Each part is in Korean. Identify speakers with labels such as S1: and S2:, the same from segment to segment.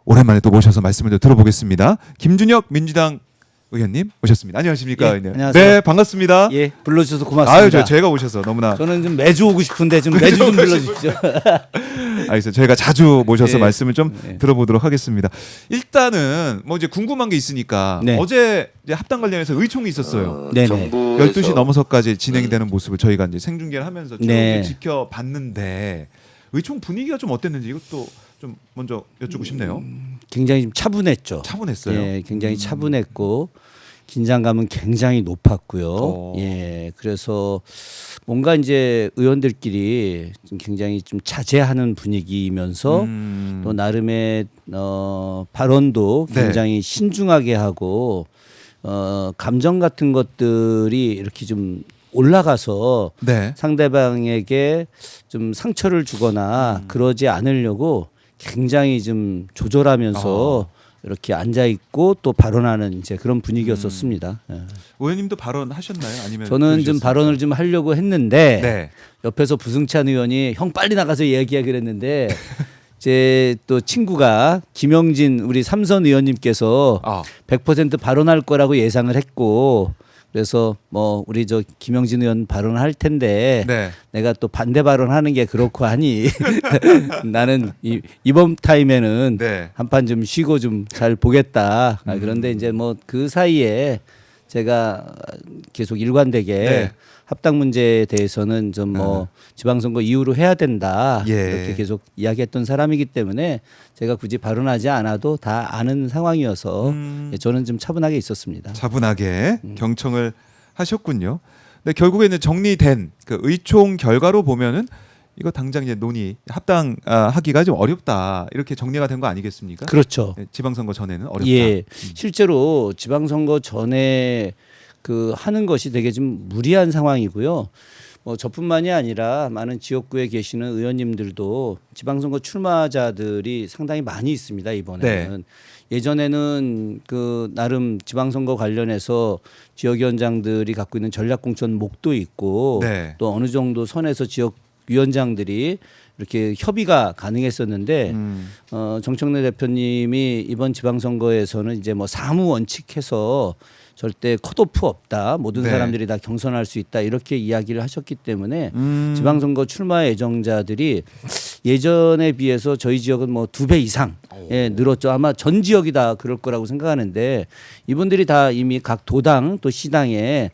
S1: 오랜만에 또 모셔서 말씀을 좀 들어보겠습니다. 김준혁 민주당 의원님 오셨습니다. 안녕하십니까?
S2: 예,
S1: 의원님.
S2: 안녕하세요.
S1: 네, 반갑습니다.
S2: 예, 불러주셔서 고맙습니다.
S1: 제가 오셔서 너무나.
S2: 저는 좀 매주 오고 싶은데 좀 매주 좀 불러주십시오.
S1: 알겠어요. 저희가 자주 모셔서
S2: 예.
S1: 말씀을 좀
S2: 예.
S1: 들어보도록 하겠습니다. 일단은 뭐 이제 궁금한 게 있으니까
S2: 네.
S1: 어제 이제 합당 관련해서 의총이 있었어요.
S2: 네네.
S1: 12시 넘어서까지 진행이 되는 모습을 저희가 이제 생중계를 하면서 쭉
S2: 네.
S1: 지켜봤는데 의총 분위기가 좀 어땠는지 이것도 좀 먼저 여쭙고 싶네요.
S2: 굉장히 좀 차분했죠.
S1: 차분했어요.
S2: 예, 굉장히 차분했고 긴장감은 굉장히 높았고요.
S1: 어.
S2: 예, 그래서 뭔가 이제 의원들끼리 좀 굉장히 좀 자제하는 분위기이면서 또 나름의 발언도
S1: 네.
S2: 굉장히 신중하게 하고 감정 같은 것들이 이렇게 좀 올라가서
S1: 네.
S2: 상대방에게 좀 상처를 주거나 그러지 않으려고 굉장히 좀 조절하면서 이렇게 앉아 있고 또 발언하는 이제 그런 분위기였었습니다. 예.
S1: 의원님도 발언하셨나요? 아니면
S2: 저는 좀
S1: 들으셨습니까?
S2: 발언을 좀 하려고 했는데
S1: 네.
S2: 옆에서 부승찬 의원이 형 빨리 나가서 얘기하기로 했는데 제 또 친구가 김영진 우리 삼선 의원님께서 100% 발언할 거라고 예상을 했고 그래서 뭐 우리 저 김영진 의원 발언할 텐데
S1: 네.
S2: 내가 또 반대 발언하는 게 그렇고 하니 나는 이번 타임에는
S1: 네.
S2: 한판 좀 쉬고 좀 잘 보겠다. 그런데 이제 뭐 그 사이에 제가 계속 일관되게
S1: 네.
S2: 합당 문제에 대해서는 좀 뭐 지방선거 이후로 해야 된다
S1: 예.
S2: 이렇게 계속 이야기했던 사람이기 때문에 제가 굳이 발언하지 않아도 다 아는 상황이어서 예, 저는 좀 차분하게 있었습니다.
S1: 차분하게 경청을 하셨군요. 근데 결국에는 정리된 그 의총 결과로 보면은 이거 당장 이제 논의 합당하기가 좀 어렵다 이렇게 정리가 된 거 아니겠습니까?
S2: 그렇죠.
S1: 네, 지방선거 전에는 어렵다.
S2: 예, 실제로 지방선거 전에 그 하는 것이 되게 좀 무리한 상황이고요. 뭐 저뿐만이 아니라 많은 지역구에 계시는 의원님들도 지방선거 출마자들이 상당히 많이 있습니다. 이번에는 예전에는 그 나름 지방선거 관련해서 지역위원장들이 갖고 있는 전략공천 목도 있고
S1: 네.
S2: 또 어느 정도 선에서 지역위원장들이 이렇게 협의가 가능했었는데 정청래 대표님이 이번 지방선거에서는 이제 뭐 사무 원칙해서 절대 컷오프 없다. 모든
S1: 네.
S2: 사람들이 다 경선할 수 있다. 이렇게 이야기를 하셨기 때문에 지방선거 출마 예정자들이 예전에 비해서 저희 지역은 뭐 2배 이상 예, 늘었죠. 아마 전 지역이 다 그럴 거라고 생각하는데 이분들이 다 이미 각 도당 또 시당에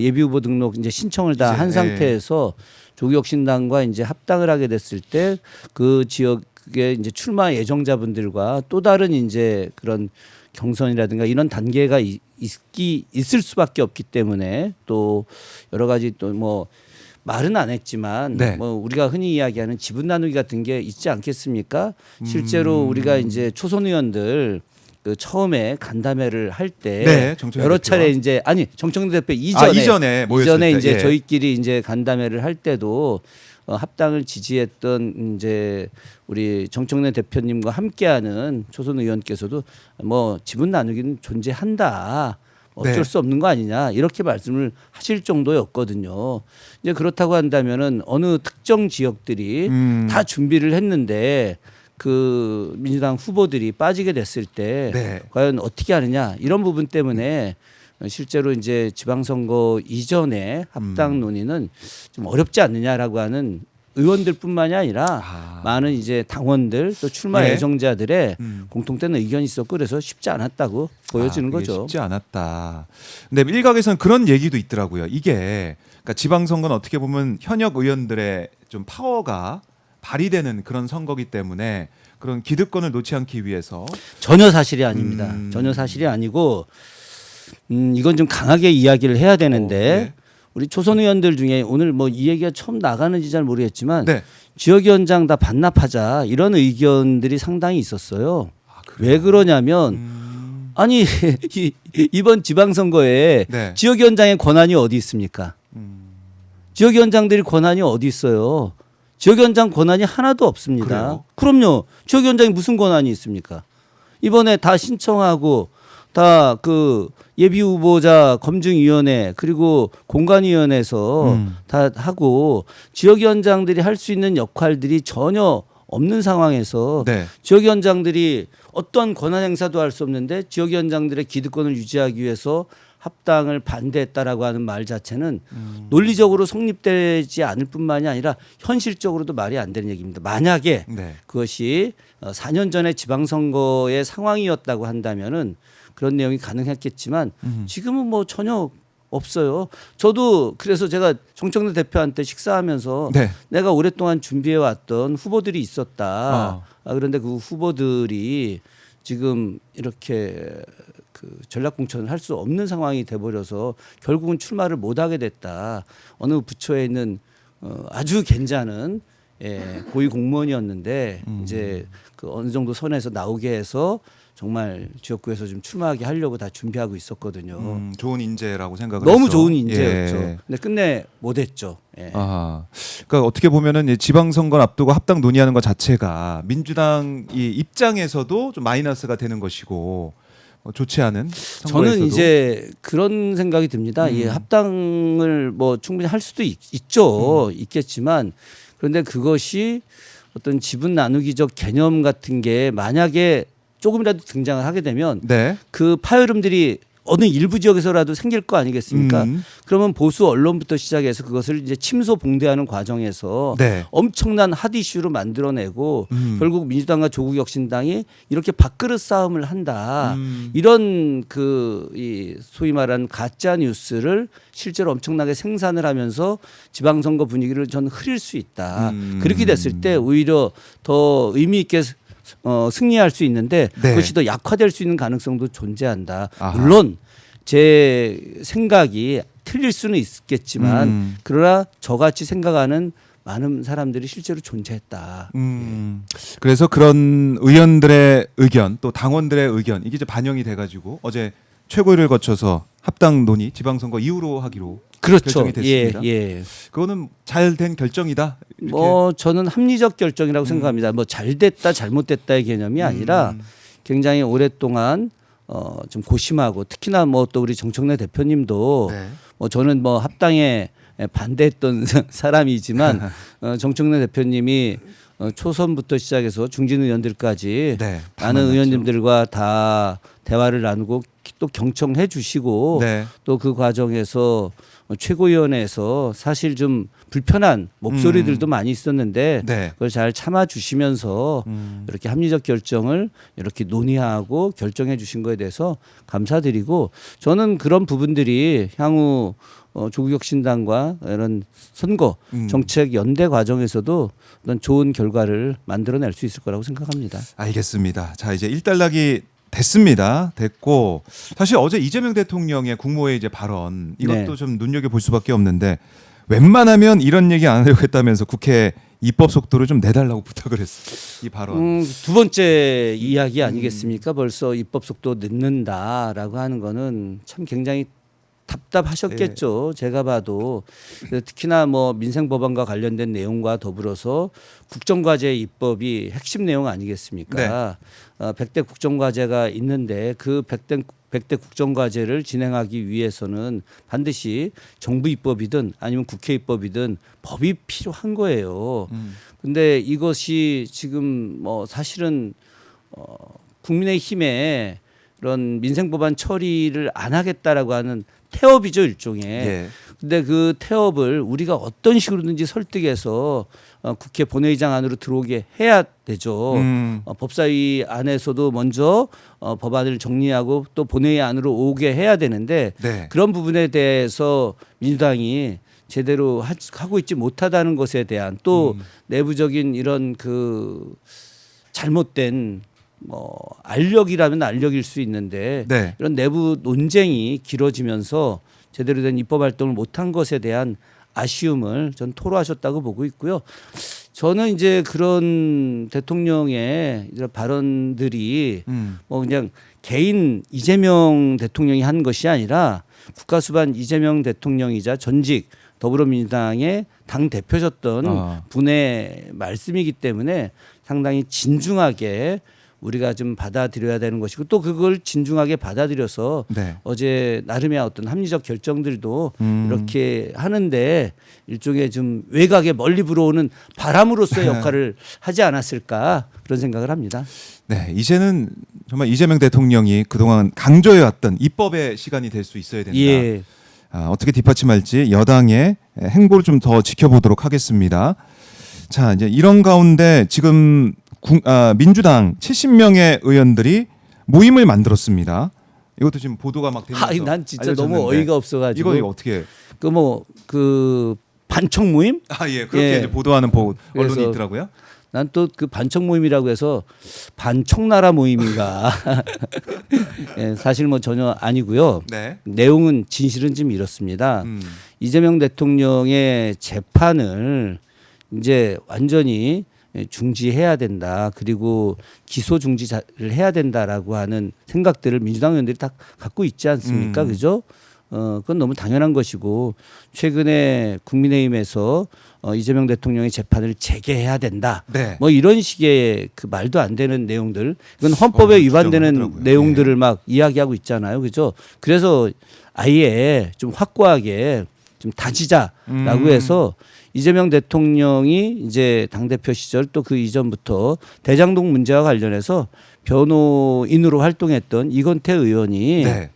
S2: 예비 후보 등록 이제 신청을 다 한
S1: 이제,
S2: 상태에서 조국혁신당과 이제 합당을 하게 됐을 때 그 지역의 이제 출마 예정자분들과 또 다른 이제 그런 경선이라든가 이런 단계가 있을 수밖에 없기 때문에 또 여러 가지 또 뭐 말은 안 했지만
S1: 네.
S2: 뭐 우리가 흔히 이야기하는 지분 나누기 같은 게 있지 않겠습니까? 실제로 우리가 이제 초선 의원들 그 처음에 간담회를 할 때
S1: 네, 정청래
S2: 여러
S1: 대표와.
S2: 차례 이제 아니 정청래 대표 이전에
S1: 모였을 때,
S2: 이제
S1: 예.
S2: 저희끼리 이제 간담회를 할 때도 합당을 지지했던 이제 우리 정청래 대표님과 함께하는 초선 의원께서도 뭐 지분 나누기는 존재한다. 어쩔
S1: 네.
S2: 수 없는 거 아니냐 이렇게 말씀을 하실 정도였거든요. 이제 그렇다고 한다면은 어느 특정 지역들이 다 준비를 했는데 그 민주당 후보들이 빠지게 됐을 때
S1: 네.
S2: 과연 어떻게 하느냐 이런 부분 때문에 실제로 이제 지방선거 이전에 합당 논의는 좀 어렵지 않느냐라고 하는 의원들뿐만이 아니라 많은 이제 당원들 또 출마
S1: 네.
S2: 예정자들의 공통된 의견이 있었고 그래서 쉽지 않았다고 보여지는
S1: 이게
S2: 거죠.
S1: 쉽지 않았다. 근데 일각에서는 그런 얘기도 있더라고요. 이게 그러니까 지방선거는 어떻게 보면 현역 의원들의 좀 파워가 발휘되는 그런 선거기 때문에 그런 기득권을 놓지 않기 위해서
S2: 전혀 사실이 아닙니다. 전혀 사실이 아니고 이건 좀 강하게 이야기를 해야 되는데
S1: 네.
S2: 우리 초선 의원들 중에 오늘 뭐 이 얘기가 처음 나가는지 잘 모르겠지만
S1: 네.
S2: 지역위원장 다 반납하자 이런 의견들이 상당히 있었어요. 왜 그러냐면 아니 이번 지방선거에
S1: 네.
S2: 지역위원장의 권한이 어디 있습니까? 지역위원장들이 권한이 어디 있어요? 지역위원장 권한이 하나도 없습니다.
S1: 그래요?
S2: 그럼요. 지역위원장이 무슨 권한이 있습니까? 이번에 다 신청하고 다 그 예비 후보자 검증위원회 그리고 공관위원회에서 다 하고 지역위원장들이 할 수 있는 역할들이 전혀 없는 상황에서
S1: 네.
S2: 지역위원장들이 어떠한 권한 행사도 할 수 없는데 지역위원장들의 기득권을 유지하기 위해서 합당을 반대했다라고 하는 말 자체는 논리적으로 성립되지 않을 뿐만이 아니라 현실적으로도 말이 안 되는 얘기입니다. 만약에
S1: 네.
S2: 그것이 4년 전에 지방선거의 상황이었다고 한다면은 그런 내용이 가능했겠지만 지금은 뭐 전혀 없어요. 저도 그래서 제가 정청래 대표한테 식사하면서
S1: 네.
S2: 내가 오랫동안 준비해 왔던 후보들이 있었다.
S1: 어.
S2: 그런데 그 후보들이 지금 이렇게 그 전략 공천을 할 수 없는 상황이 돼버려서 결국은 출마를 못하게 됐다. 어느 부처에 있는 아주 괜찮은 고위 공무원이었는데 이제 그 어느 정도 선에서 나오게 해서 정말 지역구에서 좀 출마하게 하려고 다 준비하고 있었거든요.
S1: 좋은 인재라고 생각을
S2: 너무
S1: 했어.
S2: 좋은 인재였죠.
S1: 예.
S2: 근데 끝내 못했죠. 예.
S1: 아, 그러니까 어떻게 보면은 이 지방선거 앞두고 합당 논의하는 것 자체가 민주당 이 입장에서도 좀 마이너스가 되는 것이고 좋지 않은 선거에서도.
S2: 저는 이제 그런 생각이 듭니다. 이 합당을 뭐 충분히 할 수도 있죠. 있겠지만 그런데 그것이 어떤 지분 나누기적 개념 같은 게 만약에 조금이라도 등장을 하게 되면
S1: 네.
S2: 그 파열음들이 어느 일부 지역에서라도 생길 거 아니겠습니까? 그러면 보수 언론부터 시작해서 그것을 이제 침소봉대하는 과정에서
S1: 네.
S2: 엄청난 핫 이슈로 만들어내고 결국 민주당과 조국혁신당이 이렇게 밥그릇 싸움을 한다. 이런 이 소위 말하는 가짜 뉴스를 실제로 엄청나게 생산을 하면서 지방선거 분위기를 전 흐릴 수 있다. 그렇게 됐을 때 오히려 더 의미 있게 승리할 수 있는데
S1: 네.
S2: 그것이 더 약화될 수 있는 가능성도 존재한다.
S1: 아하.
S2: 물론 제 생각이 틀릴 수는 있겠지만 그러나 저같이 생각하는 많은 사람들이 실제로 존재했다.
S1: 그래서 그런 의원들의 의견 또 당원들의 의견 이게 이제 반영이 돼가지고 어제 최고위를 거쳐서 합당 논의 지방선거 이후로 하기로
S2: 그렇죠.
S1: 결정이 됐습니다.
S2: 예.
S1: 그거는 잘 된 결정이다. 이렇게.
S2: 뭐 저는 합리적 결정이라고 생각합니다. 뭐 잘됐다 잘못됐다의 개념이 아니라 굉장히 오랫동안 좀 고심하고 특히나 뭐 또 우리 정청래 대표님도
S1: 네.
S2: 뭐 저는 뭐 합당에 반대했던 사람이지만 정청래 대표님이 초선부터 시작해서 중진 의원들까지
S1: 네, 다
S2: 많은
S1: 만났죠.
S2: 의원님들과 다 대화를 나누고 또 경청해 주시고
S1: 네.
S2: 또 그 과정에서 최고위원회에서 사실 좀 불편한 목소리들도 많이 있었는데
S1: 네.
S2: 그걸 잘 참아 주시면서 이렇게 합리적 결정을 이렇게 논의하고 결정해 주신 거에 대해서 감사드리고 저는 그런 부분들이 향후 조국혁신당과 이런 선거 정책 연대 과정에서도 어떤 좋은 결과를 만들어낼 수 있을 거라고 생각합니다.
S1: 알겠습니다. 자 이제 일단락이 됐고 사실 어제 이재명 대통령의 국무회의 이제 발언 이것도
S2: 네.
S1: 좀 눈여겨 볼 수밖에 없는데 웬만하면 이런 얘기 안 하려고 했다면서 국회 입법 속도를 좀 내달라고 부탁을 했어. 이 발언.
S2: 두 번째 이야기 아니겠습니까? 벌써 입법 속도 늦는다라고 하는 거는 참 굉장히 답답하셨겠죠. 제가 봐도 특히나 뭐 민생 법안과 관련된 내용과 더불어서 국정과제 입법이 핵심 내용 아니겠습니까? 100대 국정과제가 있는데 그 100대 국정과제를 진행하기 위해서는 반드시 정부 입법이든 아니면 국회 입법이든 법이 필요한 거예요. 근데 이것이 지금 뭐 사실은 국민의힘에 이런 민생 법안 처리를 안 하겠다라고 하는 태업이죠 일종의.
S1: 예.
S2: 근데 그 태업을 우리가 어떤 식으로든지 설득해서 국회 본회의장 안으로 들어오게 해야 되죠. 법사위 안에서도 먼저 법안을 정리하고 또 본회의 안으로 오게 해야 되는데
S1: 네.
S2: 그런 부분에 대해서 민주당이 제대로 하고 있지 못하다는 것에 대한 또 내부적인 이런 그 잘못된 뭐 알력이라면 알력일 수 있는데
S1: 네.
S2: 이런 내부 논쟁이 길어지면서 제대로 된 입법 활동을 못한 것에 대한 아쉬움을 전 토로하셨다고 보고 있고요. 저는 이제 그런 대통령의 이런 발언들이 뭐 그냥 개인 이재명 대통령이 한 것이 아니라 국가수반 이재명 대통령이자 전직 더불어민주당의 당 대표셨던 분의 말씀이기 때문에 상당히 진중하게 우리가 좀 받아들여야 되는 것이고 또 그걸 진중하게 받아들여서
S1: 네.
S2: 어제 나름의 어떤 합리적 결정들도 이렇게 하는데 일종의 좀 외곽에 멀리 불어오는 바람으로서의 역할을 하지 않았을까 그런 생각을 합니다.
S1: 네, 이제는 정말 이재명 대통령이 그동안 강조해왔던 입법의 시간이 될 수 있어야 된다.
S2: 예.
S1: 어떻게 뒷받침할지 여당의 행보를 좀 더 지켜보도록 하겠습니다. 자, 이제 이런 가운데 지금 민주당 70명의 의원들이 모임을 만들었습니다. 이것도 지금 보도가 막 되면서
S2: 난 진짜
S1: 알려졌는데
S2: 너무 어이가 없어가지고
S1: 이거 어떻게?
S2: 그 반청 모임?
S1: 예, 그렇게
S2: 예.
S1: 이제 보도하는 언론이
S2: 그래서
S1: 있더라고요.
S2: 난 또 그 반청 모임이라고 해서 반청나라 모임인가? 예, 사실 뭐 전혀 아니고요.
S1: 네.
S2: 내용은 진실은 좀 이렇습니다. 이재명 대통령의 재판을 이제 완전히 중지해야 된다. 그리고 기소 중지를 해야 된다라고 하는 생각들을 민주당 의원들이 다 갖고 있지 않습니까? 그죠? 그건 너무 당연한 것이고 최근에 국민의힘에서 이재명 대통령의 재판을 재개해야 된다.
S1: 네.
S2: 뭐 이런 식의 그 말도 안 되는 내용들, 이건 헌법에 위반되는
S1: 주장하더라고요.
S2: 내용들을 막 이야기하고 있잖아요, 그죠? 그래서 아예 좀 확고하게 좀 다지자라고 해서 이재명 대통령이 이제 당대표 시절 또 그 이전부터 대장동 문제와 관련해서 변호인으로 활동했던 이건태 의원이
S1: 네.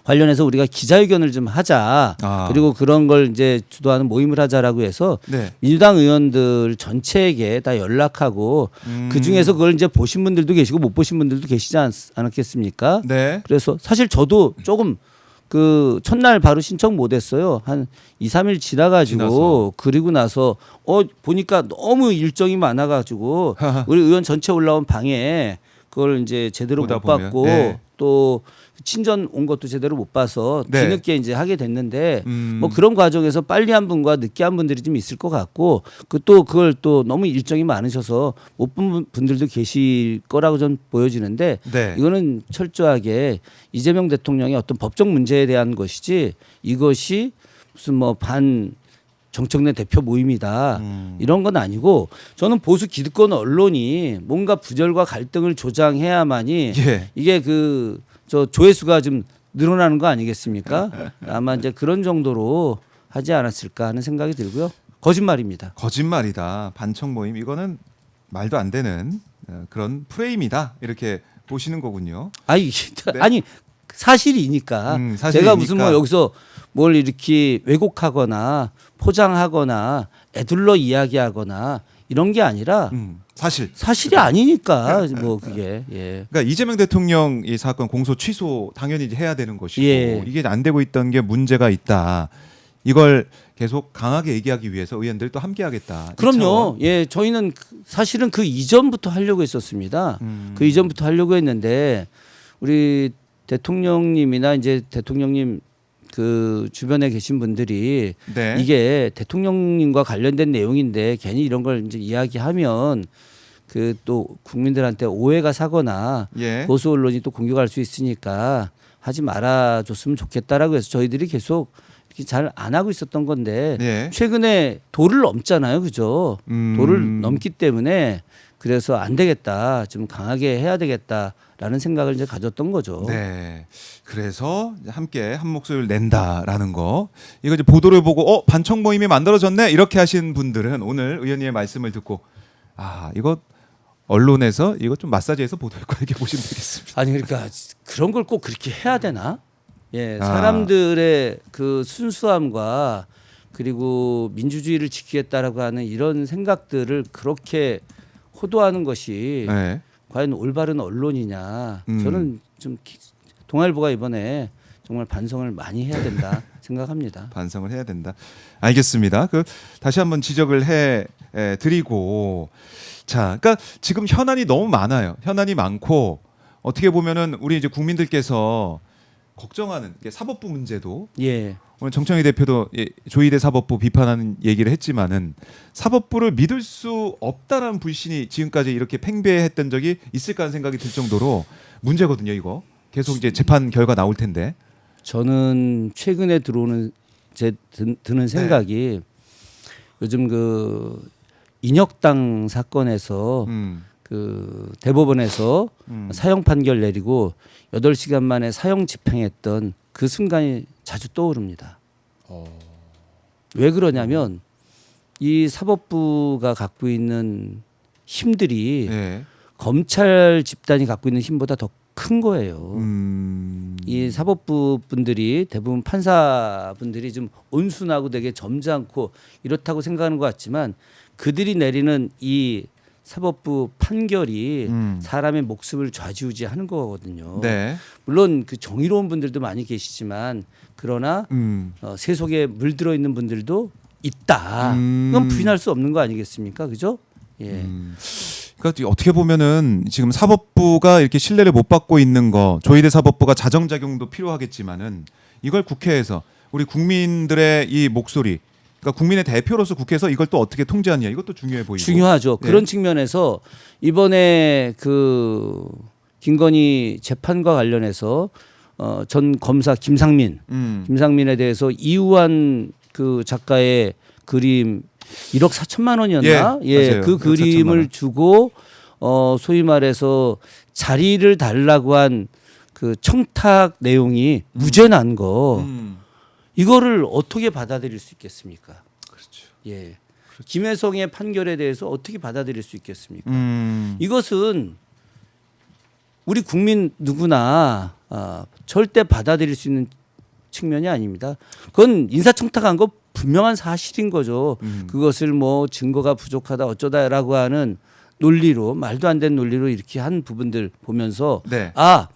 S2: 관련해서 우리가 기자회견을 좀 하자. 그리고 그런 걸 이제 주도하는 모임을 하자라고 해서
S1: 네.
S2: 민주당 의원들 전체에게 다 연락하고 그 중에서 그걸 이제 보신 분들도 계시고 못 보신 분들도 계시지 않았겠습니까?
S1: 네.
S2: 그래서 사실 저도 조금 그 첫날 바로 신청 못 했어요. 한 2, 3일 지나가지고
S1: 지나서.
S2: 그리고 나서 보니까 너무 일정이 많아가지고 우리 의원 전체 올라온 방에 그걸 이제 제대로
S1: 보다
S2: 못
S1: 보면,
S2: 받고
S1: 네.
S2: 또 친전 온 것도 제대로 못 봐서
S1: 네.
S2: 뒤늦게 이제 하게 됐는데 뭐 그런 과정에서 빨리 한 분과 늦게 한 분들이 좀 있을 것 같고 그걸 또 너무 일정이 많으셔서 못 본 분들도 계실 거라고 전 보여지는데
S1: 네.
S2: 이거는 철저하게 이재명 대통령의 어떤 법적 문제에 대한 것이지 이것이 무슨 뭐 반 정청래 대표 모임이다 이런 건 아니고 저는 보수 기득권 언론이 뭔가 부절과 갈등을 조장해야만이
S1: 예.
S2: 이게 저 조회수가 좀 늘어나는 거 아니겠습니까? 아마 이제 그런 정도로 하지 않았을까 하는 생각이 들고요. 거짓말입니다.
S1: 거짓말이다. 반청 모임 이거는 말도 안 되는 그런 프레임이다. 이렇게 보시는 거군요.
S2: 아니,
S1: 네.
S2: 아니 사실이니까
S1: 사실이니까.
S2: 제가 무슨 뭐 여기서 뭘 이렇게 왜곡하거나 포장하거나 애둘러 이야기하거나 이런 게 아니라
S1: 사실.
S2: 사실이 아니니까 뭐 그게 예.
S1: 그러니까 이재명 대통령 이 사건 공소 취소 당연히 이제 해야 되는 것이고
S2: 예.
S1: 이게 안 되고 있던 게 문제가 있다. 이걸 계속 강하게 얘기하기 위해서 의원들 또 함께하겠다. 이
S2: 그럼요.
S1: 차원.
S2: 예, 저희는 사실은 그 이전부터 하려고 했었습니다. 그 이전부터 하려고 했는데 우리 대통령님이나 이제 대통령님 그 주변에 계신 분들이
S1: 네.
S2: 이게 대통령님과 관련된 내용인데 괜히 이런 걸 이제 이야기하면 그 또 국민들한테 오해가 사거나
S1: 예.
S2: 보수 언론이 또 공격할 수 있으니까 하지 말아줬으면 좋겠다라고 해서 저희들이 계속 이렇게 잘 안 하고 있었던 건데
S1: 예.
S2: 최근에 도를 넘잖아요, 그죠? 도를 넘기 때문에 그래서 안 되겠다, 좀 강하게 해야 되겠다라는 생각을 이제 가졌던 거죠.
S1: 네. 그래서 이제 함께 한 목소리를 낸다라는 거. 이거 이제 보도를 보고 반청 모임이 만들어졌네 이렇게 하신 분들은 오늘 의원님의 말씀을 듣고 이거 언론에서 이거 좀 마사지해서 보도할 거 이렇게 보시면 되겠습니다.
S2: 아니 그러니까 그런 걸 꼭 그렇게 해야 되나? 예, 사람들의 그 순수함과 그리고 민주주의를 지키겠다라고 하는 이런 생각들을 그렇게 호도하는 것이
S1: 네.
S2: 과연 올바른 언론이냐? 저는 좀 동아일보가 이번에 정말 반성을 많이 해야 된다 생각합니다.
S1: 반성을 해야 된다. 알겠습니다. 다시 한번 지적을 해 드리고 자, 그러니까 지금 현안이 너무 많아요. 현안이 많고 어떻게 보면은 우리 이제 국민들께서 걱정하는 게 사법부 문제도
S2: 예.
S1: 오늘 정청희 대표도 조희대 사법부 비판하는 얘기를 했지만은 사법부를 믿을 수 없다라는 불신이 지금까지 이렇게 팽배했던 적이 있을까 하는 생각이 들 정도로 문제거든요. 이거 계속 이제 재판 결과 나올 텐데.
S2: 저는 최근에 들어오는 드는 생각이 요즘 그 인혁당 사건에서 그 대법원에서 사형 판결 내리고 8시간 만에 사형 집행했던 그 순간이 자주 떠오릅니다. 왜 그러냐면 이 사법부가 갖고 있는 힘들이
S1: 네.
S2: 검찰 집단이 갖고 있는 힘보다 더 큰 거예요. 이 사법부 분들이 대부분 판사 분들이 좀 온순하고 되게 점잖고 이렇다고 생각하는 것 같지만 그들이 내리는 이 사법부 판결이 사람의 목숨을 좌지우지하는 거거든요.
S1: 네.
S2: 물론 그 정의로운 분들도 많이 계시지만 그러나 세속에 물들어 있는 분들도 있다. 이건 부인할 수 없는 거 아니겠습니까? 그죠? 예.
S1: 그러니까 어떻게 보면은 지금 사법부가 이렇게 신뢰를 못 받고 있는 거, 조희대 사법부가 자정작용도 필요하겠지만은 이걸 국회에서 우리 국민들의 이 목소리, 그러니까 국민의 대표로서 국회에서 이걸 또 어떻게 통제하느냐, 이것도 중요해 보이고.
S2: 중요하죠.
S1: 네.
S2: 그런 측면에서 이번에 그 김건희 재판과 관련해서 전 검사 김상민에 대해서 이우환 그 작가의 그림 1억 4천만 원이었나?
S1: 예, 맞아요.
S2: 그
S1: 1억 4천만
S2: 그림을
S1: 원.
S2: 주고 소위 말해서 자리를 달라고 한 그 청탁 내용이 무죄 난 거. 이거를 어떻게 받아들일 수 있겠습니까?
S1: 그렇죠.
S2: 예. 김혜성의 판결에 대해서 어떻게 받아들일 수 있겠습니까? 이것은 우리 국민 누구나 절대 받아들일 수 있는 측면이 아닙니다. 그건 인사청탁한 거 분명한 사실인 거죠. 그것을 뭐 증거가 부족하다 어쩌다라고 하는 논리로 말도 안 되는 논리로 이렇게 한 부분들 보면서
S1: 네.
S2: 아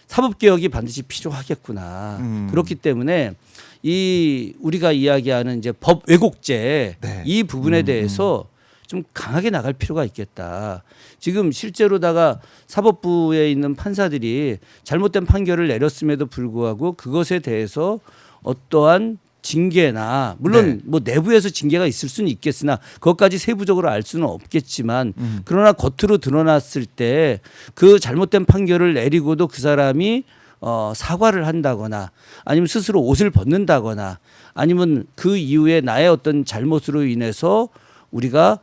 S2: 사법개혁이 반드시 필요하겠구나. 그렇기 때문에 이 우리가 이야기하는 이제 법 왜곡죄
S1: 네.
S2: 이 부분에 대해서 좀 강하게 나갈 필요가 있겠다. 지금 실제로다가 사법부에 있는 판사들이 잘못된 판결을 내렸음에도 불구하고 그것에 대해서 어떠한 징계나 물론
S1: 네.
S2: 뭐 내부에서 징계가 있을 수는 있겠으나 그것까지 세부적으로 알 수는 없겠지만 그러나 겉으로 드러났을 때 그 잘못된 판결을 내리고도 그 사람이 사과를 한다거나 아니면 스스로 옷을 벗는다거나 아니면 그 이후에 나의 어떤 잘못으로 인해서 우리가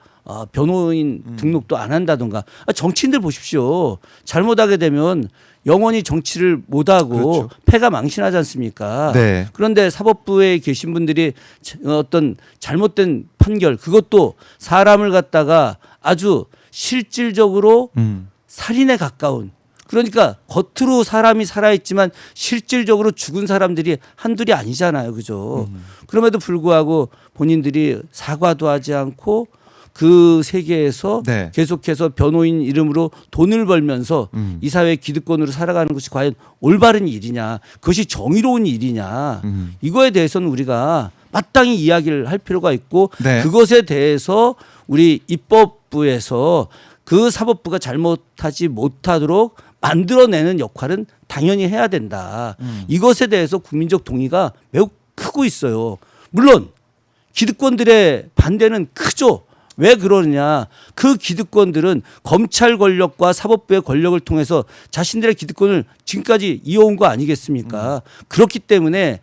S2: 변호인 등록도 안 한다던가 정치인들 보십시오. 잘못하게 되면 영원히 정치를 못하고
S1: 그렇죠.
S2: 패가 망신하지 않습니까?
S1: 네.
S2: 그런데 사법부에 계신 분들이 어떤 잘못된 판결 그것도 사람을 갖다가 아주 실질적으로 살인에 가까운 그러니까 겉으로 사람이 살아있지만 실질적으로 죽은 사람들이 한둘이 아니잖아요. 그죠? 그럼에도 불구하고 본인들이 사과도 하지 않고 그 세계에서
S1: 네.
S2: 계속해서 변호인 이름으로 돈을 벌면서 이 사회의 기득권으로 살아가는 것이 과연 올바른 일이냐 그것이 정의로운 일이냐 이거에 대해서는 우리가 마땅히 이야기를 할 필요가 있고
S1: 네.
S2: 그것에 대해서 우리 입법부에서 그 사법부가 잘못하지 못하도록 만들어내는 역할은 당연히 해야 된다. 이것에 대해서 국민적 동의가 매우 크고 있어요. 물론 기득권들의 반대는 크죠. 왜 그러느냐. 그 기득권들은 검찰 권력과 사법부의 권력을 통해서 자신들의 기득권을 지금까지 이어온 거 아니겠습니까? 그렇기 때문에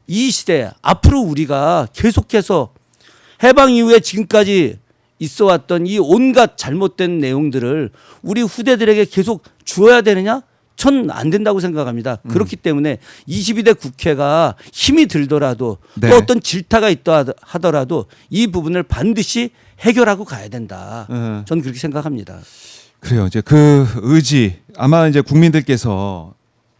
S2: 이 시대 앞으로 우리가 계속해서 해방 이후에 지금까지 있어 왔던 이 온갖 잘못된 내용들을 우리 후대들에게 계속 주어야 되느냐? 전 안 된다고 생각합니다. 그렇기 때문에 22대 국회가 힘이 들더라도
S1: 네.
S2: 또 어떤 질타가 있다 하더라도 이 부분을 반드시 해결하고 가야 된다. 전 그렇게 생각합니다.
S1: 그래요. 이제 그 의지 아마 이제 국민들께서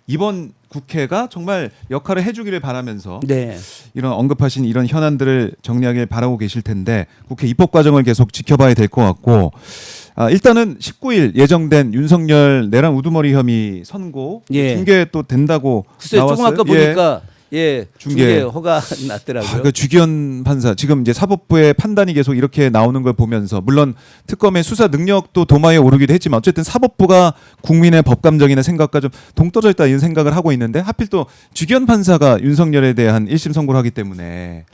S1: 이번 국회가 정말 역할을 해주기를 바라면서
S2: 네.
S1: 이런 언급하신 이런 현안들을 정리하길 바라고 계실 텐데 국회 입법 과정을 계속 지켜봐야 될 것 같고 일단은 19일 예정된 윤석열 내란 우두머리 혐의 선고
S2: 예.
S1: 중계 또 된다고
S2: 글쎄요.
S1: 나왔어요.
S2: 조금 아까 보니까 예,
S1: 중계.
S2: 중계 허가 났더라고요.
S1: 그 주기현 판사 지금 이제 사법부의 판단이 계속 이렇게 나오는 걸 보면서 물론 특검의 수사 능력도 도마에 오르기도 했지만 어쨌든 사법부가 국민의 법감정이나 생각과 좀 동떨어져 있다 이런 생각을 하고 있는데 하필 또 주기현 판사가 윤석열에 대한 1심 선고를 하기 때문에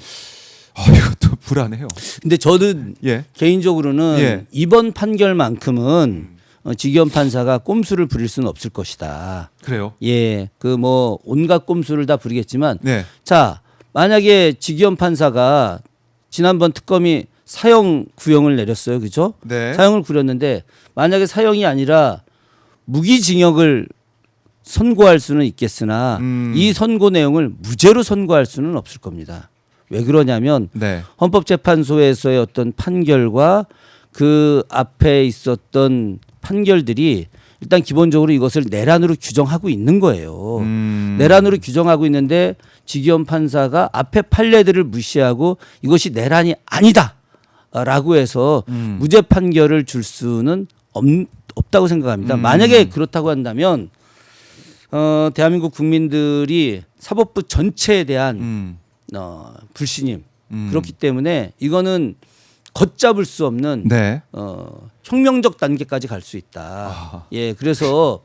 S1: 이것도 불안해요.
S2: 근데 저는
S1: 예.
S2: 개인적으로는
S1: 예.
S2: 이번 판결만큼은 지기현 판사가 꼼수를 부릴 수는 없을 것이다.
S1: 그래요.
S2: 예, 그 뭐 온갖 꼼수를 다 부리겠지만,
S1: 네.
S2: 자 만약에 지기현 판사가 지난번 특검이 사형 구형을 내렸어요, 그죠?
S1: 네.
S2: 사형을 구렸는데 만약에 사형이 아니라 무기징역을 선고할 수는 있겠으나 이 선고 내용을 무죄로 선고할 수는 없을 겁니다. 왜 그러냐면
S1: 네.
S2: 헌법재판소에서의 어떤 판결과 그 앞에 있었던 판결들이 일단 기본적으로 이것을 내란으로 규정하고 있는 거예요. 내란으로 규정하고 있는데 지기현 판사가 앞에 판례들을 무시하고 이것이 내란이 아니다라고 해서 무죄 판결을 줄 수는 없다고 생각합니다. 만약에 그렇다고 한다면 대한민국 국민들이 사법부 전체에 대한 불신임 그렇기 때문에 이거는 걷잡을 수 없는
S1: 네.
S2: 혁명적 단계까지 갈 수 있다. 예, 그래서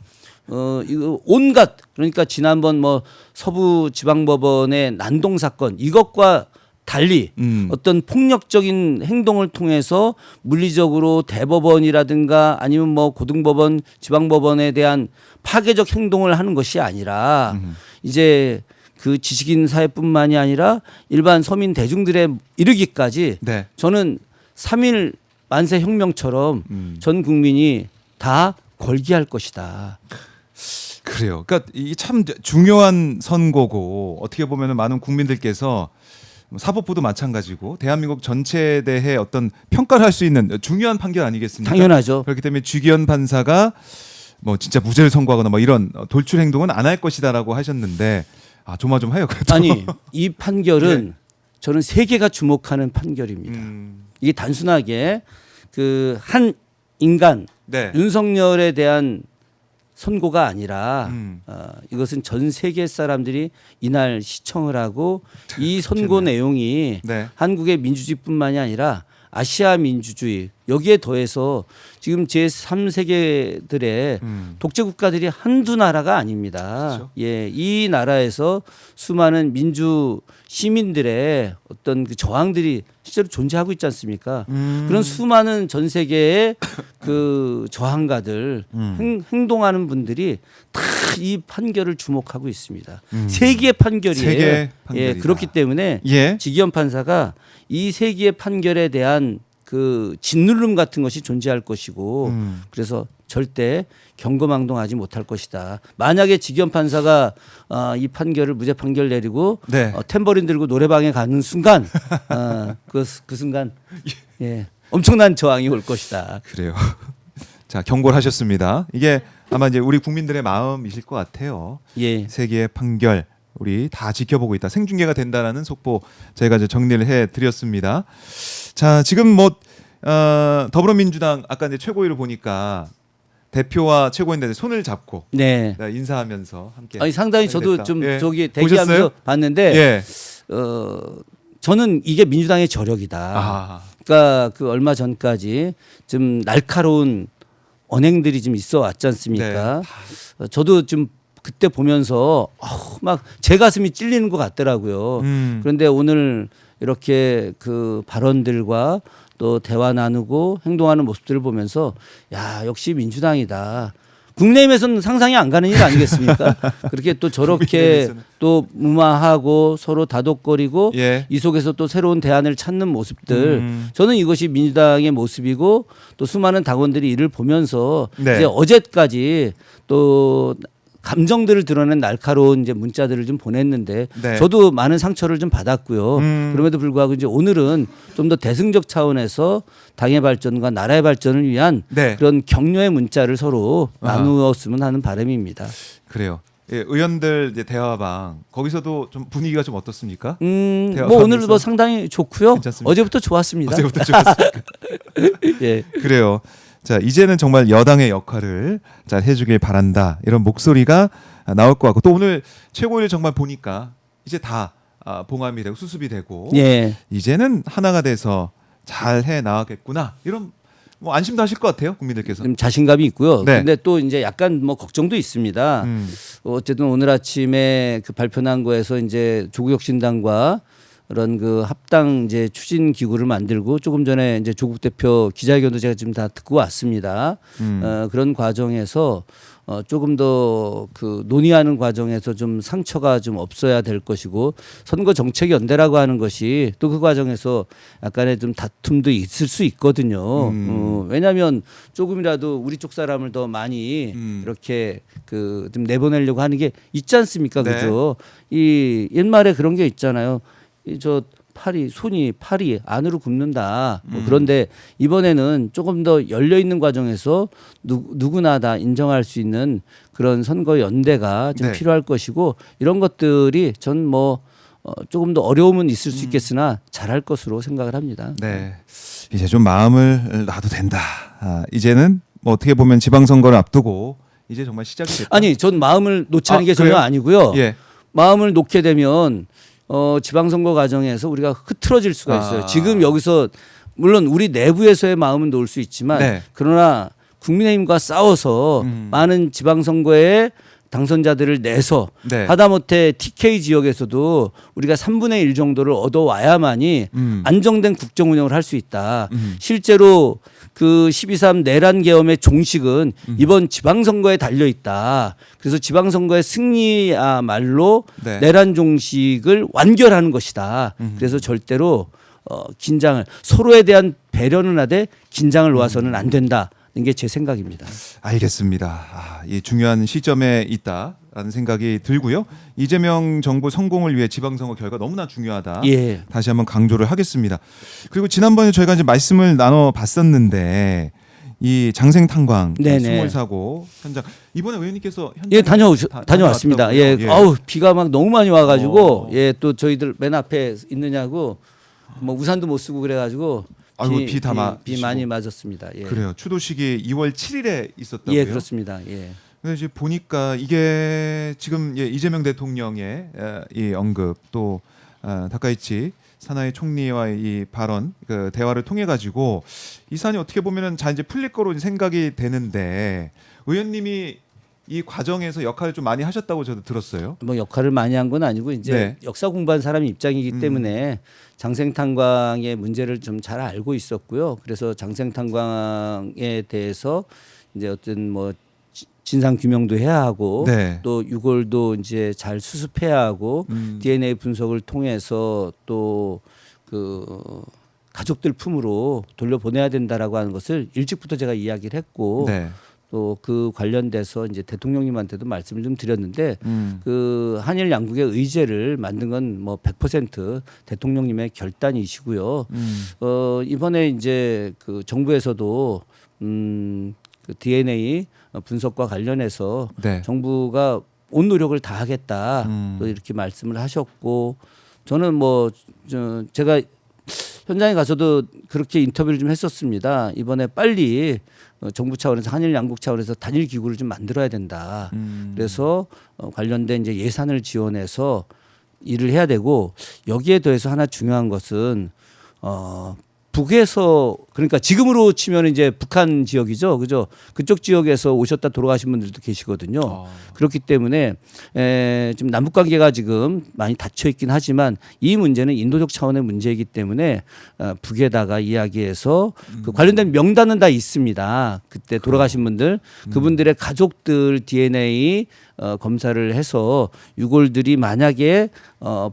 S2: 이거 온갖 그러니까 지난번 뭐 서부 지방법원의 난동 사건 이것과 달리 어떤 폭력적인 행동을 통해서 물리적으로 대법원이라든가 아니면 뭐 고등법원, 지방법원에 대한 파괴적 행동을 하는 것이 아니라 이제 그 지식인 사회뿐만이 아니라 일반 서민 대중들에 이르기까지
S1: 네.
S2: 저는 3.1 만세 혁명처럼 전 국민이 다 걸기할 것이다.
S1: 그래요. 그러니까 이게 참 중요한 선고고 어떻게 보면은 많은 국민들께서 사법부도 마찬가지고 대한민국 전체에 대해 어떤 평가를 할 수 있는 중요한 판결 아니겠습니까?
S2: 당연하죠.
S1: 그렇기 때문에 주기현 판사가 뭐 진짜 무죄를 선고하거나 뭐 이런 돌출 행동은 안 할 것이다라고 하셨는데 조마조마해요. 그래도.
S2: 아니 이 판결은 저는 세계가 주목하는 판결입니다. 이게 단순하게 그 한 인간
S1: 네.
S2: 윤석열에 대한 선고가 아니라 이것은 전 세계 사람들이 이날 시청을 하고 이 선고 내용이
S1: 네.
S2: 한국의 민주주의뿐만이 아니라 아시아 민주주의 여기에 더해서 지금 제3세계들의 독재 국가들이 한두 나라가 아닙니다.
S1: 그렇죠.
S2: 예, 이 나라에서 수많은 민주 시민들의 어떤 그 저항들이 실제로 존재하고 있지 않습니까? 그런 수많은 전 세계의 그 저항가들 행동하는 분들이 다 이 판결을 주목하고 있습니다. 세계의 판결이에요.
S1: 세계의
S2: 예,
S1: 판결이다.
S2: 그렇기 때문에
S1: 예.
S2: 지기현 판사가 이 세계의 판결에 대한 그 짓누름 같은 것이 존재할 것이고 그래서 절대 경거망동하지 못할 것이다. 만약에 지기현 판사가 이 판결을 무죄 판결 내리고
S1: 네.
S2: 탬버린 들고 노래방에 가는 순간 그 순간 예, 엄청난 저항이 올 것이다.
S1: 그래요. 자, 경고를 하셨습니다. 이게 아마 이제 우리 국민들의 마음이실 것 같아요.
S2: 예.
S1: 세계의 판결 우리 다 지켜보고 있다. 생중계가 된다라는 속보 저희가 이제 정리를 해드렸습니다. 자, 지금 뭐 더불어민주당 아까 이제 최고위를 보니까 대표와 최고위원들 손을 잡고
S2: 네.
S1: 인사하면서 함께.
S2: 아니 상당히 저도
S1: 됐다.
S2: 좀
S1: 예.
S2: 저기 대기하면서
S1: 보셨어요?
S2: 봤는데
S1: 예.
S2: 저는 이게 민주당의 저력이다. 그러니까 그 얼마 전까지 좀 날카로운 언행들이 좀 있어 왔지 않습니까? 저도 좀 그때 보면서 막 제 가슴이 찔리는 것 같더라고요. 그런데 오늘 이렇게 그 발언들과 또 대화 나누고 행동하는 모습들을 보면서 야 역시 민주당이다. 국내임에서는 상상이 안 가는 일 아니겠습니까? 그렇게 또 저렇게
S1: 국민의힘에서는.
S2: 또 무마하고 서로 다독거리고
S1: 예.
S2: 이 속에서 또 새로운 대안을 찾는 모습들 저는 이것이 민주당의 모습이고 또 수많은 당원들이 이를 보면서
S1: 네.
S2: 이제 어제까지 또 감정들을 드러낸 날카로운 이제 문자들을 좀 보냈는데
S1: 네.
S2: 저도 많은 상처를 좀 받았고요. 그럼에도 불구하고 이제 오늘은 좀 더 대승적 차원에서 당의 발전과 나라의 발전을 위한
S1: 네.
S2: 그런 격려의 문자를 서로 나누었으면 하는 바람입니다.
S1: 그래요. 예, 의원들 이제 대화방 거기서도 좀 분위기가 좀 어떻습니까?
S2: 뭐
S1: 대화방에서?
S2: 오늘 뭐 상당히 좋고요.
S1: 괜찮습니까?
S2: 어제부터 좋았습니다.
S1: 어제부터 좋았습니까?
S2: 예.
S1: 그래요. 자, 이제는 정말 여당의 역할을 잘 해주길 바란다. 이런 목소리가 나올 것 같고 또 오늘 최고위를 정말 보니까 이제 다 봉합이 되고 수습이 되고
S2: 예.
S1: 이제는 하나가 돼서 잘 해 나가겠구나. 이런 뭐 안심도 하실 것 같아요, 국민들께서.
S2: 좀 자신감이 있고요.
S1: 네.
S2: 근데 또 이제 약간 뭐 걱정도 있습니다. 어쨌든 오늘 아침에 그 발표난 거에서 이제 조국혁신당과 그런 그 합당 이제 추진 기구를 만들고 조금 전에 이제 조국 대표 기자회견도 제가 지금 다 듣고 왔습니다. 그런 과정에서 조금 더 그 논의하는 과정에서 좀 상처가 좀 없어야 될 것이고 선거 정책 연대라고 하는 것이 또 그 과정에서 약간의 좀 다툼도 있을 수 있거든요. 왜냐하면 조금이라도 우리 쪽 사람을 더 많이 이렇게 그 좀 내보내려고 하는 게 있지 않습니까,
S1: 네.
S2: 그죠? 이 옛말에 그런 게 있잖아요. 이 저 팔이 안으로 굽는다. 뭐 그런데 이번에는 조금 더 열려 있는 과정에서 누구나 다 인정할 수 있는 그런 선거 연대가 좀
S1: 네.
S2: 필요할 것이고 이런 것들이 전 뭐 조금 더 어려움은 있을 수 있겠으나 잘할 것으로 생각을 합니다.
S1: 네. 이제 좀 마음을 놔도 된다. 이제는 뭐 어떻게 보면 지방선거를 앞두고 이제 정말 시작이 됐다.
S2: 아니, 전 마음을 놓자는 게 전혀
S1: 그래요?
S2: 아니고요.
S1: 예.
S2: 마음을 놓게 되면 지방선거 과정에서 우리가 흐트러질 수가 있어요. 지금 여기서 물론 우리 내부에서의 마음은 놓을 수 있지만
S1: 네.
S2: 그러나 국민의힘과 싸워서 많은 지방선거에 당선자들을 내서
S1: 네.
S2: 하다못해 TK 지역에서도 우리가 3분의 1 정도를 얻어와야만이 안정된 국정 운영을 할 수 있다. 실제로 그 12.3 내란 계엄의 종식은 이번 지방선거에 달려 있다. 그래서 지방선거의 승리야말로
S1: 네.
S2: 내란 종식을 완결하는 것이다. 그래서 절대로 긴장을 서로에 대한 배려는 하되 긴장을 놓아서는 안 된다. 이게 제 생각입니다.
S1: 알겠습니다. 이 중요한 시점에 있다라는 생각이 들고요. 이재명 정부 성공을 위해 지방선거 결과 너무나 중요하다.
S2: 예.
S1: 다시 한번 강조를 하겠습니다. 그리고 지난번에 저희가 이제 말씀을 나눠봤었는데 이 장생탄광
S2: 네네.
S1: 스몰 사고 현장 이번에 의원님께서 현장
S2: 예, 다녀왔습니다. 예, 아우 비가 막 너무 많이 와가지고 예, 또 저희들 맨 앞에 있느냐고 뭐 우산도 못 쓰고 그래가지고
S1: 아이고, 비 다
S2: 비 많이 맞았습니다. 예.
S1: 그래요. 추도식이 2월 7일에 있었다고요.
S2: 예, 그렇습니다. 예.
S1: 근데 이제 보니까 이게 지금 이재명 대통령의 이 언급 또 다카이치 사나이 총리와의 이 발언 그 대화를 통해 가지고 이 사안이 어떻게 보면은 잘 이제 풀릴 거로 생각이 되는데 의원님이 이 과정에서 역할을 좀 많이 하셨다고 저도 들었어요.
S2: 뭐 역할을 많이 한 건 아니고 이제
S1: 네.
S2: 역사 공부한 사람 입장이기 때문에 장생탄광의 문제를 좀 잘 알고 있었고요. 그래서 장생탄광에 대해서 이제 어떤 뭐 진상 규명도 해야 하고
S1: 네.
S2: 또 유골도 이제 잘 수습해야 하고 DNA 분석을 통해서 또 그 가족들 품으로 돌려보내야 된다라고 하는 것을 일찍부터 제가 이야기를 했고
S1: 네.
S2: 또 그 관련돼서 이제 대통령님한테도 말씀을 좀 드렸는데 그 한일 양국의 의제를 만든 건 뭐 100% 대통령님의 결단이시고요. 이번에 이제 그 정부에서도 그 DNA 분석과 관련해서
S1: 네.
S2: 정부가 온 노력을 다하겠다 또 이렇게 말씀을 하셨고 저는 뭐 제가 현장에 가서도 그렇게 인터뷰를 좀 했었습니다. 이번에 빨리 정부 차원에서 한일 양국 차원에서 단일 기구를 좀 만들어야 된다. 그래서 관련된 이제 예산을 지원해서 일을 해야 되고 여기에 더해서 하나 중요한 것은 북에서 그러니까 지금으로 치면 이제 북한 지역이죠, 그죠? 그쪽 지역에서 오셨다 돌아가신 분들도 계시거든요. 그렇기 때문에 좀 남북 관계가 지금 많이 닫혀 있긴 하지만 이 문제는 인도적 차원의 문제이기 때문에 북에다가 이야기해서 그 관련된 명단은 다 있습니다. 그때 돌아가신 분들, 그분들의 가족들 DNA 검사를 해서 유골들이 만약에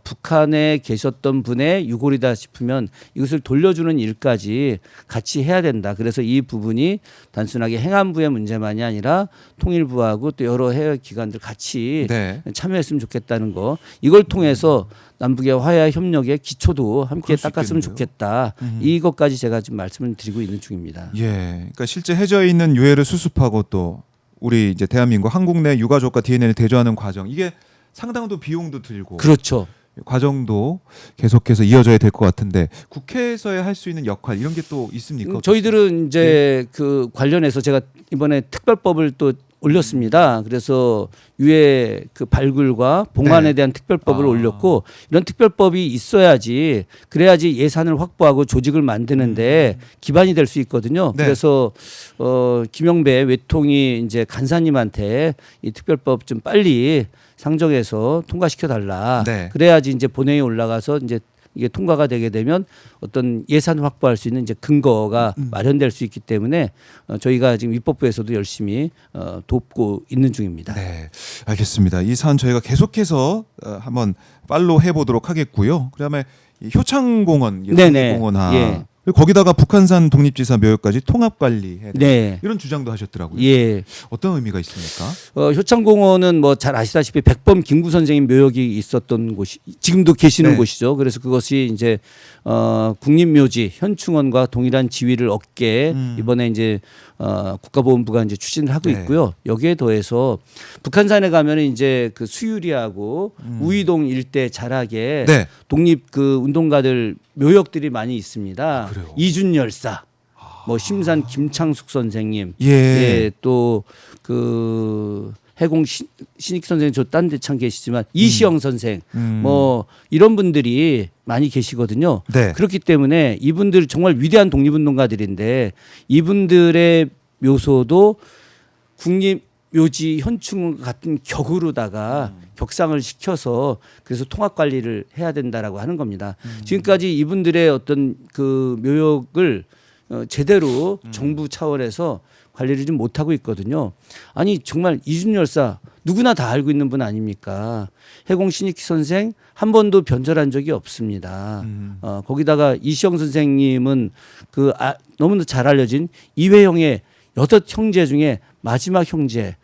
S2: 북한에 계셨던 분의 유골이다 싶으면 이것을 돌려주는 일까지 같이 해야 된다. 그래서 이 부분이 단순하게 행안부의 문제만이 아니라 통일부하고 또 여러 해외 기관들 같이
S1: 네.
S2: 참여했으면 좋겠다는 거. 이걸 통해서 남북의 화해 협력의 기초도 함께
S1: 그럴 수
S2: 닦았으면
S1: 있겠네요.
S2: 좋겠다. 이것까지 제가 지금 말씀을 드리고 있는 중입니다.
S1: 예. 그러니까 실제 해저 있는 유해를 수습하고 또 우리 이제 대한민국 한국 내 유가족과 DNA를 대조하는 과정 이게 상당도 비용도 들고
S2: 그렇죠.
S1: 과정도 계속해서 이어져야 될 것 같은데 국회에서의 할 수 있는 역할 이런 게 또 있습니까?
S2: 저희들은 이제 그 관련해서 제가 이번에 특별법을 또 올렸습니다. 그래서 유해 그 발굴과 봉안에
S1: 네.
S2: 대한 특별법을 올렸고 이런 특별법이 있어야지 그래야지 예산을 확보하고 조직을 만드는데 기반이 될 수 있거든요.
S1: 네.
S2: 그래서 김영배 외통이 이제 간사님한테 이 특별법 좀 빨리 상정해서 통과시켜 달라.
S1: 네.
S2: 그래야지 이제 본회의에 올라가서 이제 이게 통과가 되게 되면 어떤 예산을 확보할 수 있는 이제 근거가 마련될 수 있기 때문에 저희가 지금 입법부에서도 열심히 돕고 있는 중입니다.
S1: 네, 알겠습니다. 이 사안 저희가 계속해서 한번 팔로우 해보도록 하겠고요. 그다음에 이 효창공원,
S2: 네네.
S1: 공원화
S2: 예.
S1: 그리고 거기다가 북한산 독립지사 묘역까지 통합 관리해야 된다.
S2: 네.
S1: 이런 주장도 하셨더라고요.
S2: 예.
S1: 어떤 의미가 있습니까?
S2: 효창공원은 뭐 잘 아시다시피 백범 김구 선생님 묘역이 있었던 곳이 지금도 계시는
S1: 네.
S2: 곳이죠. 그래서 그것이 이제 국립묘지 현충원과 동일한 지위를 얻게 이번에 이제 국가보훈부가 이제 추진을 하고
S1: 네.
S2: 있고요. 여기에 더해서 북한산에 가면은 이제 그 수유리하고 우이동 일대 자락에
S1: 네.
S2: 독립 그 운동가들 묘역들이 많이 있습니다.
S1: 그래요?
S2: 이준 열사, 뭐 심산 김창숙 선생님,
S1: 예.
S2: 또 그 해공 신익 선생님 저 딴 데 참 계시지만 이시영 선생, 뭐 이런 분들이 많이 계시거든요.
S1: 네.
S2: 그렇기 때문에 이분들 정말 위대한 독립운동가들인데 이분들의 묘소도 국립 묘지 현충 같은 격으로다가 격상을 시켜서 그래서 통합 관리를 해야 된다라고 하는 겁니다. 지금까지 이분들의 어떤 그 묘역을 제대로 정부 차원에서 관리를 좀 못하고 있거든요. 아니 정말 이준 열사 누구나 다 알고 있는 분 아닙니까? 해공 신익 선생 한 번도 변절한 적이 없습니다. 거기다가 이시영 선생님은 그 너무나 잘 알려진 이회영의 6형제 중에 마지막 형제.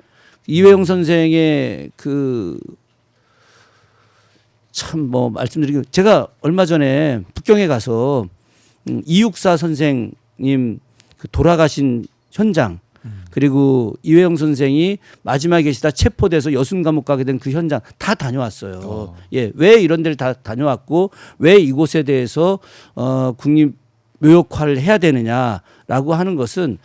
S2: 이회영 선생의 그 참 뭐 말씀드리기 제가 얼마 전에 북경에 가서 이육사 선생님 그 돌아가신 현장 그리고 이회영 선생이 마지막에 계시다 체포돼서 여순 감옥 가게 된 그 현장 다 다녀왔어요. 예, 왜 이런 데를 다 다녀왔고 왜 이곳에 대해서 국립 묘역화를 해야 되느냐라고 하는 것은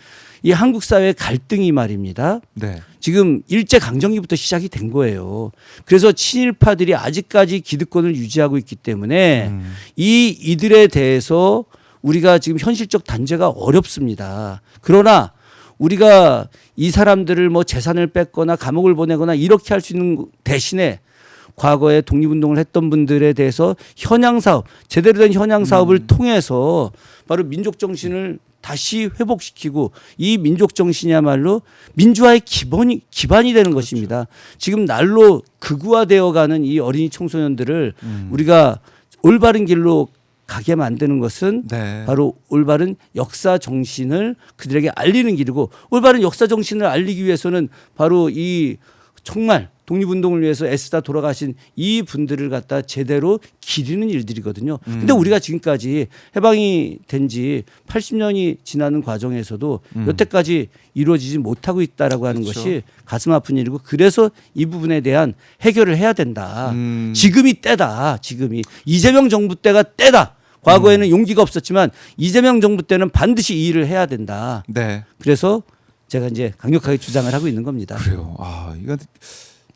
S2: 이 한국 사회의 갈등이 말입니다.
S1: 네.
S2: 지금 일제 강점기부터 시작이 된 거예요. 그래서 친일파들이 아직까지 기득권을 유지하고 있기 때문에 이들에 대해서 우리가 지금 현실적 단죄가 어렵습니다. 그러나 우리가 이 사람들을 뭐 재산을 뺏거나 감옥을 보내거나 이렇게 할 수 있는 대신에 과거에 독립운동을 했던 분들에 대해서 현양사업, 제대로 된 현양사업을 통해서 바로 민족 정신을 다시 회복시키고 이 민족 정신이야말로 민주화의 기반이 되는 것입니다. 지금 날로 극우화되어가는 이 어린이 청소년들을 우리가 올바른 길로 가게 만드는 것은
S1: 네.
S2: 바로 올바른 역사 정신을 그들에게 알리는 길이고 올바른 역사 정신을 알리기 위해서는 바로 이 정말 독립운동을 위해서 애쓰다 돌아가신 이 분들을 갖다 제대로 기리는 일들이거든요. 근데 우리가 지금까지 해방이 된 지 80년이 지나는 과정에서도 여태까지 이루어지지 못하고 있다라고 하는
S1: 그렇죠.
S2: 것이 가슴 아픈 일이고 그래서 이 부분에 대한 해결을 해야 된다. 지금이 때다. 지금이 이재명 정부 때가 때다. 과거에는 용기가 없었지만 이재명 정부 때는 반드시 이 일을 해야 된다.
S1: 네.
S2: 그래서 제가 이제 강력하게 주장을 하고 있는 겁니다.
S1: 그래요. 아, 이거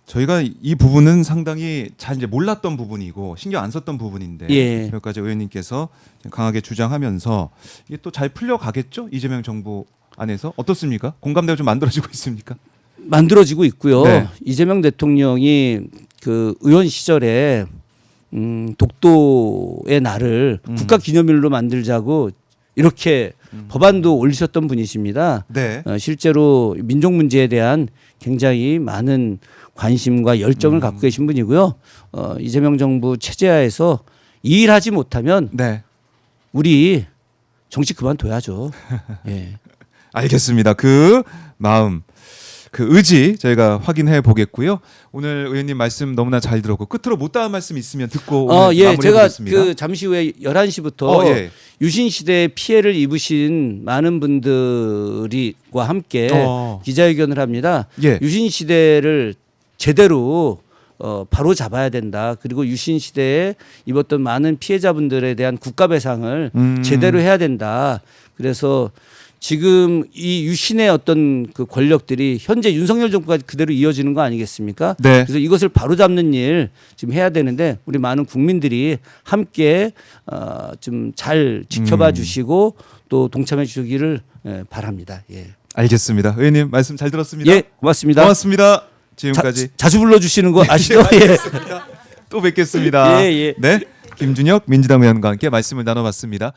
S1: 저희가 이 부분은 상당히 잘 이제 몰랐던 부분이고 신경 안 썼던 부분인데
S2: 예.
S1: 여기까지 의원님께서 강하게 주장하면서 이게 또 잘 풀려가겠죠? 이재명 정부 안에서 어떻습니까? 공감대가 좀 만들어지고 있습니까?
S2: 만들어지고 있고요.
S1: 네.
S2: 이재명 대통령이 그 의원 시절에 독도의 날을 국가기념일로 만들자고 이렇게 법안도 올리셨던 분이십니다.
S1: 네.
S2: 실제로 민족 문제에 대한 굉장히 많은 관심과 열정을 갖고 계신 분이고요. 이재명 정부 체제하에서 이 일하지 못하면
S1: 네.
S2: 우리 정치 그만둬야죠. 예.
S1: 알겠습니다. 그 마음, 그 의지 저희가 확인해 보겠고요. 오늘 의원님 말씀 너무나 잘 들었고 끝으로 못다한 말씀 있으면 듣고 오늘
S2: 예,
S1: 마무리해
S2: 제가
S1: 보겠습니다.
S2: 그 잠시 후에 11시부터
S1: 예.
S2: 유신 시대에 피해를 입으신 많은 분들과 함께 기자회견을 합니다.
S1: 예.
S2: 유신 시대를 제대로 바로 잡아야 된다. 그리고 유신 시대에 입었던 많은 피해자분들에 대한 국가 배상을 제대로 해야 된다. 그래서 지금 이 유신의 어떤 그 권력들이 현재 윤석열 정부까지 그대로 이어지는 거 아니겠습니까?
S1: 네.
S2: 그래서 이것을 바로잡는 일 지금 해야 되는데 우리 많은 국민들이 함께 좀 잘 지켜봐 주시고 또 동참해 주시기를 바랍니다. 예.
S1: 알겠습니다. 의원님 말씀 잘 들었습니다.
S2: 예, 고맙습니다.
S1: 고맙습니다. 지금까지
S2: 자주 불러주시는 거 아시죠? 예.
S1: 또 뵙겠습니다.
S2: 예, 예.
S1: 네, 김준혁 민주당 의원과 함께 말씀을 나눠봤습니다.